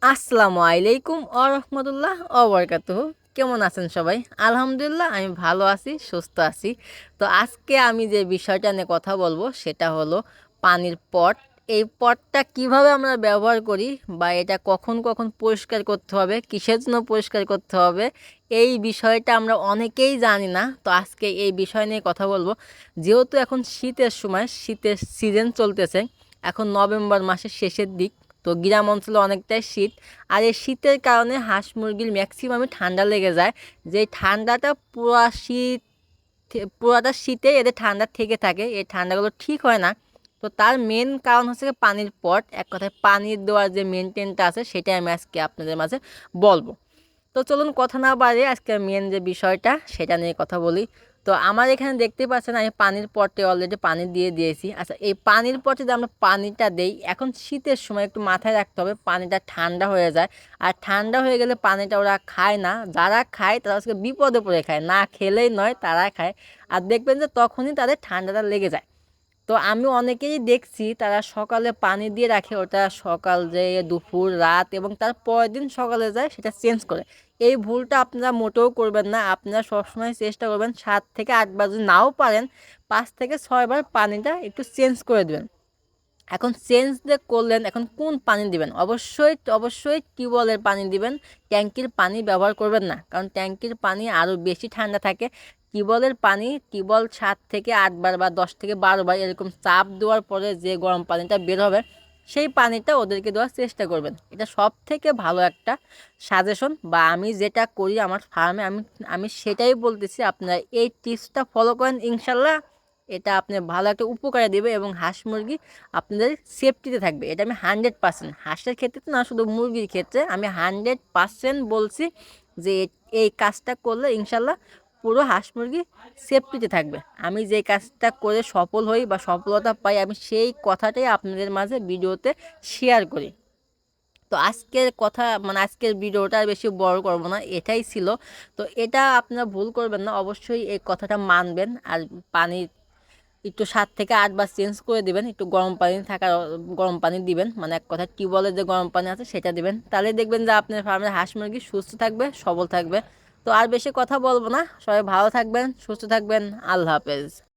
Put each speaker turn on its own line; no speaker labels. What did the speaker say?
আসসালামু আলাইকুম রহমতুল্লাহ ওবরকাতুহু। কেমন আছেন সবাই? আলহামদুলিল্লাহ আমি ভালো আছি, সুস্থ আছি। তো আজকে আমি যে বিষয়টা নিয়ে কথা বলবো সেটা হলো পানির পট। এই পটটা কিভাবে আমরা ব্যবহার করি বা এটা কখন কখন পরিষ্কার করতে হবে, কিসের জন্য পরিষ্কার করতে হবে, এই বিষয়টা আমরা অনেকেই জানি না। তো আজকে এই বিষয় নিয়ে কথা বলবো। যেহেতু এখন শীতের সময়, শীতের সিজন চলতেছে, এখন নভেম্বর মাসের শেষের দিক। তো গ্রাম অঞ্চলে অনেকটাই শীত, আর এই শীতের কারণে হাঁস মুরগির ম্যাক্সিমামই ঠান্ডা লেগে যায়। যে ঠান্ডাটা পুরাটা শীতে এদের ঠান্ডা থেকে থাকে, এই ঠান্ডাগুলো ঠিক হয় না। তো তার মেন কারণ হচ্ছে গিয়ে পানির পট। এক কথায় পানির দেওয়ার যে মেনটেনটা আছে সেটাই আমি আজকে আপনাদের মাঝে বলবো। তো চলুন কথা না বাড়িয়ে আজকে মেন যে বিষয়টা সেটা নিয়ে কথা বলি। তো আমার এখানে দেখতে পাচ্ছেন আমি পানির পটে অলরেডি পানি দিয়ে দিয়েছি। আচ্ছা, এই পানির পটে যে আমরা পানিটা দেই, এখন শীতের সময় একটু মাথায় রাখতে হবে পানিটা ঠান্ডা হয়ে যায়। আর ঠান্ডা হয়ে গেলে পানিটা ওরা খায় না, যারা খায় তারা আজকে বিপদে পড়ে খায়, না খেলেই নয় তারা খায়। আর দেখবেন যে তখনই তাদের ঠান্ডাটা লেগে যায়। তো আমি অনেকেই দেখছি তারা সকালে পানি দিয়ে রাখে, ওটা সকাল যে দুপুর রাত এবং তার পরের দিন সকালে যায় সেটা চেঞ্জ করে। এই ভুলটা আপনারা মোটেও করবেন না। আপনারা সবসময় চেষ্টা করবেন 7 থেকে 8 বার, যদি নাও পারেন 5 থেকে 6 বার পানিটা একটু চেঞ্জ করে দেবেন। এখন চেঞ্জ যে করলেন, এখন কোন পানি দিবেন? অবশ্যই অবশ্যই টিউবওয়েলের পানি দিবেন। ট্যাঙ্কির পানি ব্যবহার করবেন না, কারণ ট্যাঙ্কির পানি আরও বেশি ঠান্ডা থাকে। টিউবওয়েলের পানি, টিউবওয়েল 7 থেকে 8 বার বা 10 থেকে 12 বার এরকম চাপ দেওয়ার পরে যে গরম পানিটা বের হবে, সেই পানিটা ওদেরকে দেওয়ার চেষ্টা করবেন। এটা সব থেকে ভালো একটা সাজেশন, বা আমি যেটা করি আমার ফার্মে, আমি আমি সেটাই বলতেছি। আপনারা এই টিপসটা ফলো করেন, ইনশাল্লাহ এটা আপনার ভালো একটা উপকারে দেবে এবং হাঁস মুরগি আপনাদের সেফটিতে থাকবে। এটা আমি 100%, হাঁসের ক্ষেত্রে তো না, শুধু মুরগির ক্ষেত্রে আমি 100% বলছি যে এই কাজটা করলে ইনশাল্লাহ পুরো হাঁস মুরগি সেফটিতে থাকবে। আমি যে কাজটা করে সফল হই বা সফলতা পাই, আমি সেই কথাটাই আপনাদের মাঝে ভিডিওতে শেয়ার করি। তো আজকের কথা মানে আজকের ভিডিওটা আর বেশি বড় করব না, এটাই ছিল। তো এটা আপনারা ভুল করবেন না, অবশ্যই এই কথাটা মানবেন। আর পানি একটু 7 থেকে 8 বার চেঞ্জ করে দিবেন। একটু গরম পানি গরম পানি দিবেন, মানে এক কথা টিউবওয়েলের যে গরম পানি আছে সেটা দিবেন। তাহলে দেখবেন যে আপনার ফার্মের হাঁস মুরগি সুস্থ থাকবে, সবল থাকবে। তো আর বেশি কথা বলবো না, সবাই ভালো থাকবেন, সুস্থ থাকবেন। আল্লাহ হাফেজ।